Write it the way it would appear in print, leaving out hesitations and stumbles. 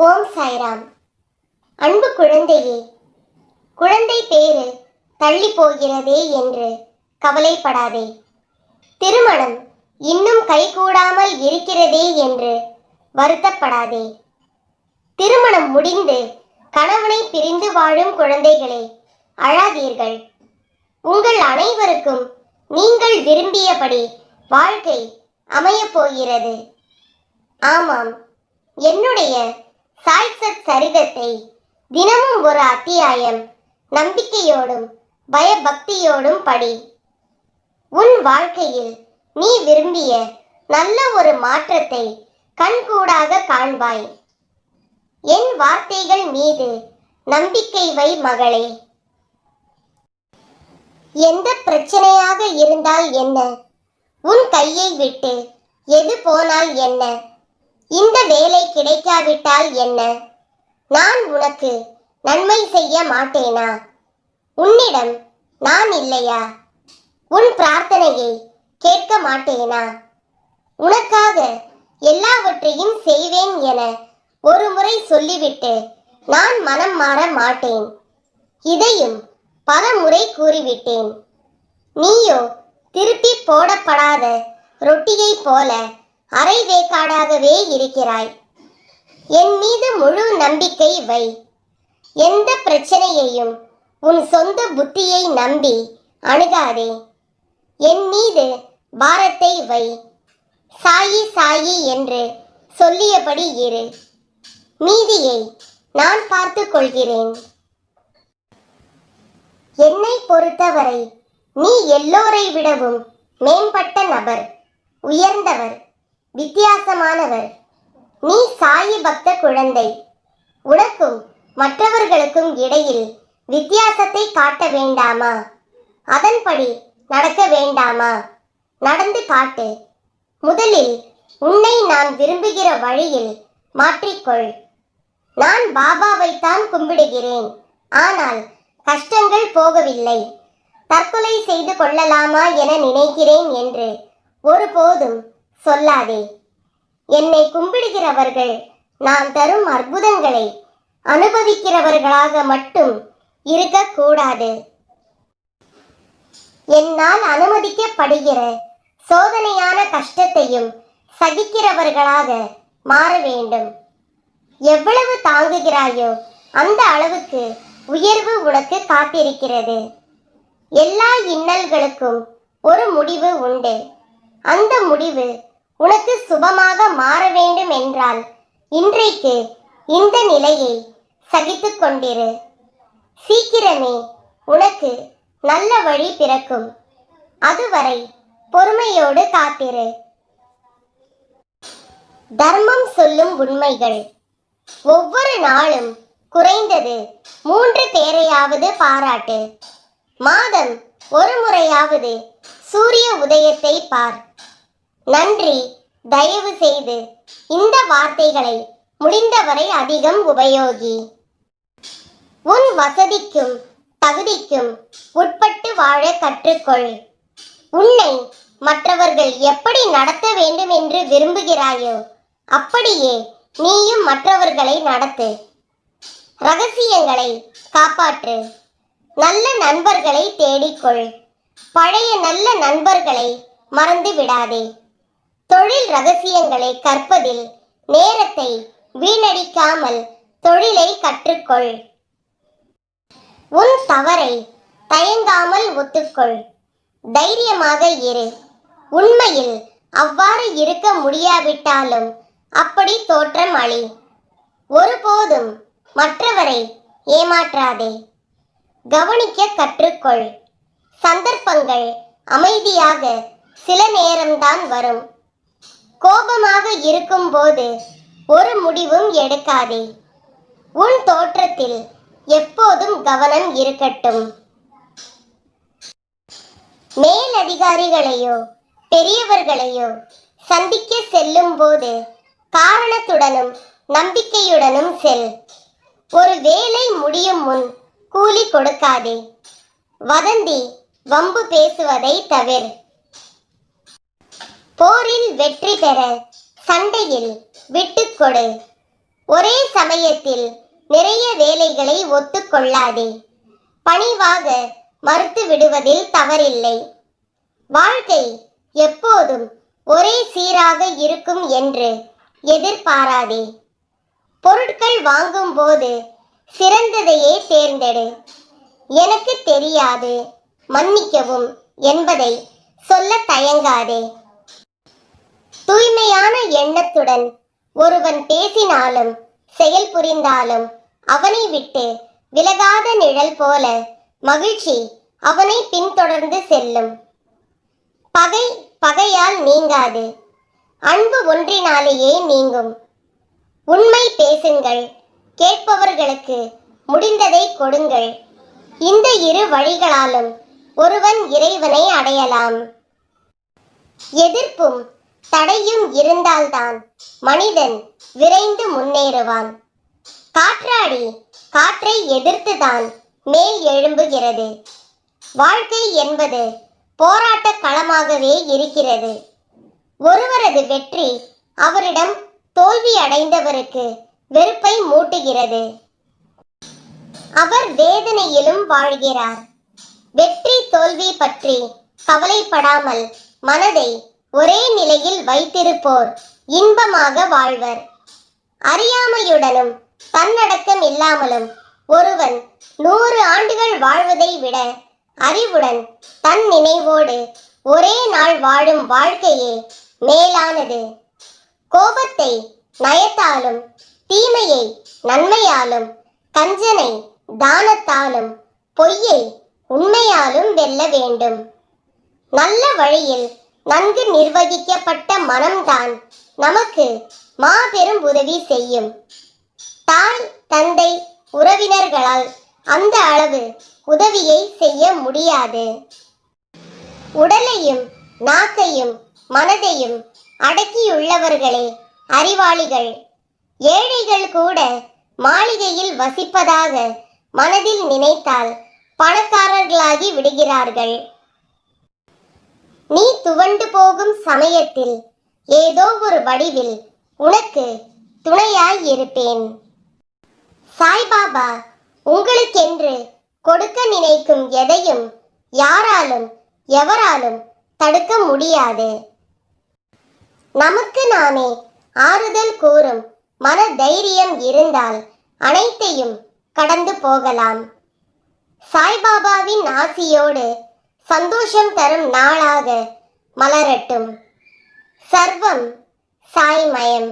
ஓம் சாய்ராம். அன்பு குழந்தையே, குழந்தை பேரு தள்ளி போகிறதே என்று கவலைப்படாதே. திருமணம் இன்னும் கைகூடாமல் இருக்கிறதே என்று வருத்தப்படாதே. திருமணம் முடிந்து கணவனை பிரிந்து வாழும் குழந்தைகளே, அழாதீர்கள். உங்கள் அனைவருக்கும் நீங்கள் விரும்பியபடி வாழ்க்கை அமையப் போகிறது. ஆமாம், என்னுடைய சாய்சத் சரிதத்தை தினமும் ஒரு அத்தியாயம் நம்பிக்கையோடும் பயபக்தியோடும் படி. உன் வாழ்க்கையில் நீ விரும்பிய நல்ல ஒரு மாற்றத்தை கண்கூடாக காண்பாய். என் வார்த்தைகள் மீது நம்பிக்கை வை மகளே. எந்த பிரச்சனையாக இருந்தால் என்ன, உன் கையை விட்டு எது போனால் என்ன, இந்த வேலை கிடைக்காவிட்டால் என்ன, நான் உனக்கு நன்மை செய்ய மாட்டேனா? உன்னிடம் நான் இல்லையா? உன் பிரார்த்தனையை கேட்க மாட்டேனா? உனக்காக எல்லாவற்றையும் செய்வேன் என ஒரு முறை சொல்லிவிட்டு நான் மனம் மாற மாட்டேன். இதையும் பல முறை கூறிவிட்டேன். நீயோ திருப்பி போடப்படாத ரொட்டியை போல அரை வேக்காடாகவே இருக்கிறாய். என் மீது முழு நம்பிக்கை வை. எந்த பிரச்சனையையும் உன் சொந்த புத்தியை நம்பி அணுகாதே. என் மீது பாரத்தை வை. சாயி சாயி என்று சொல்லியபடி இரு. மீதியை நான் பார்த்து கொள்கிறேன். என்னை பொறுத்தவரை நீ எல்லோரை விடவும் மேம்பட்ட நபர், உயர்ந்தவர், வித்தியாசமானவர். நீ சாயி பக்த குழந்தை. உனக்கும் மற்றவர்களுக்கும் இடையில் வித்தியாசத்தை காட்ட வேண்டாமா? அதன்படி நடக்க வேண்டாமா? நடந்து காட்டு. முதலில் உன்னை நான் விரும்புகிற வழியில் மாற்றிக்கொள். நான் பாபாவைத்தான் கும்பிடுகிறேன், ஆனால் கஷ்டங்கள் போகவில்லை. தற்கொலை செய்து கொள்ளலாமா என நினைக்கிறேன் என்று ஒருபோதும் சொல்லாதே. என்னை கும்பிடுகிறவர்கள் நான் தரும் அற்புதங்களை அனுபவிக்கிறவர்களாக மட்டும் இருக்கக்கூடாது. என்னால் அனுமதிக்கப்படுகிற சோதனையான கஷ்டத்தையும் சகிக்கிறவர்களாக மாற வேண்டும். எவ்வளவு தாங்குகிறாயோ அந்த அளவுக்கு உயர்வு உனக்கு காத்திருக்கிறது. எல்லா இன்னல்களுக்கும் ஒரு முடிவு உண்டு. அந்த முடிவு உனக்கு சுபமாக மாற வேண்டும் என்றால் இன்றைக்கு இந்த நிலையை சகித்துக் கொண்டிரு. சீக்கிரமே உனக்கு நல்ல வழி பிறக்கும். அதுவரை பொறுமையோடு காத்திரு. தர்மம் சொல்லும் உண்மைகள். ஒவ்வொரு நாளும் குறைந்தது 3 பேரையாவது பாராட்டு. மாதம் ஒரு முறையாவது சூரிய உதயத்தை பார். நன்றி. தயவு செய்து இந்த வார்த்தைகளை முடிந்தவரை அதிகம் உபயோகி. உன் வசதிக்கும் தகுதிக்கும் உட்பட்டு வாழ கற்றுக்கொள். உன்னை மற்றவர்கள் எப்படி நடத்த வேண்டும் என்று விரும்புகிறாயோ அப்படியே நீயும் மற்றவர்களை நடத்து. ரகசியங்களை காப்பாற்று. நல்ல நண்பர்களை தேடிக்கொள். பழைய நல்ல நண்பர்களை மறந்து விடாதே. தொழில் ரகசியங்களை கற்பதில் நேரத்தை வீணடிக்காமல் தொழிலை கற்றுக்கொள். உன் தவறை தயங்காமல் ஒத்துக்கொள். தைரியமாக இரு. உண்மையில் அவ்வாறு இருக்க முடியாவிட்டாலும் அப்படி தோற்றம் அளி. ஒருபோதும் மற்றவரை ஏமாற்றாதே. கவனிக்க கற்றுக்கொள். சந்தர்ப்பங்கள் அமைதியாக சில நேரம்தான் வரும். கோபமாக இருக்கும்போது ஒரு முடிவும் எடுக்காதே. உன் தோற்றத்தில் எப்போதும் கவனம் இருக்கட்டும். மேலதிகாரிகளையோ பெரியவர்களையோ சந்திக்க செல்லும் போது காரணத்துடனும் நம்பிக்கையுடனும் செல். ஒரு வேலை முடியும் முன் கூலி கொடுக்காதே. வதந்தி வம்பு பேசுவதை தவிர. போரில் வெற்றி பெற சண்டையில் விட்டுக்கொடு. ஒரே சமயத்தில் நிறைய வேலைகளை ஒத்துக்கொள்ளாதே. பணிவாக மறுத்து விடுவதில் தவறில்லை. வாழ்க்கை எப்போதும் ஒரே சீராக இருக்கும் என்று எதிர்பாராதே. பொருட்கள் வாங்கும் போது சிறந்ததையே தேர்ந்தெடு. எனக்கு தெரியாது, மன்னிக்கவும் என்பதை சொல்ல தயங்காதே. தூய்மையான எண்ணத்துடன் ஒருவன் பேசினாலும் செயல் புரிந்தாலும் அவனை விட்டு விலகாத நிழல் போல மகிழ்ச்சி அவனை பின்தொடர்ந்து செல்லும். பகை பகையால் நீங்காது, அன்பு ஒன்றினாலேயே நீங்கும். உண்மை பேசுங்கள், கேட்பவர்களுக்கு முடிந்ததை கொடுங்கள். இந்த இரு வழிகளாலும் ஒருவன் இறைவனை அடையலாம். எதிர்ப்பும் தடையும் இருந்தால்தான் மனிதன் விரைந்து முன்னேறுவான். காற்றாடி காற்றை எதிர்த்துதான் மேல் எழும்புகிறது. வாழ்க்கை என்பது போராட்ட களமாகவே இருக்கிறது. ஒருவரது வெற்றி அவரிடம் தோல்வி அடைந்தவருக்கு வெறுப்பை மூட்டுகிறது. அவர் வேதனையிலும் வாழ்கிறார். வெற்றி தோல்வி பற்றி கவலைப்படாமல் மனதை ஒரே நிலையில் வைத்திருப்போர் இன்பமாக வாழ்வர். அறியாமையுடனும் தன்னடக்கம் இல்லாமலும் ஒருவன் 100 ஆண்டுகள் வாழ்வதை விட அறிவுடன் தன் நினைவோடு ஒரே நாள் வாழும் வாழ்க்கையே மேலானது. கோபத்தை நயத்தாலும், தீமையை நன்மையாலும், கஞ்சனை தானத்தாலும், பொய்யை உண்மையாலும் வெல்ல வேண்டும். நல்ல வழியில் நன்கு நிர்வகிக்கப்பட்ட மனம்தான் நமக்கு மாபெரும் உதவி செய்யும். தாய், தந்தை, உறவினர்களால் அந்த அளவு உதவியை செய்ய முடியாது. உடலையும் நாக்கையும் மனதையும் அடக்கியுள்ளவர்களே அறிவாளிகள். ஏழைகள் கூட மாளிகையில் வசிப்பதாக மனதில் நினைத்தால் பணக்காரர்களாகி விடுகிறார்கள். நீ துவண்டு போகும் சமயத்தில் ஏதோ ஒரு வடிவில் உனக்கு துணையாய் இருப்பேன். சாய்பாபா உங்களுக்கென்று கொடுக்க நினைக்கும் எதையும் யாராலும் எவராலும் தடுக்க முடியாது. நமக்கு நாமே ஆறுதல் கூறும் மன தைரியம் இருந்தால் அனைத்தையும் கடந்து போகலாம். சாய்பாபாவின் ஆசியோடு சந்தோஷம் தரும் நாளாக மலரட்டும். சர்வம் சாய்மயம்.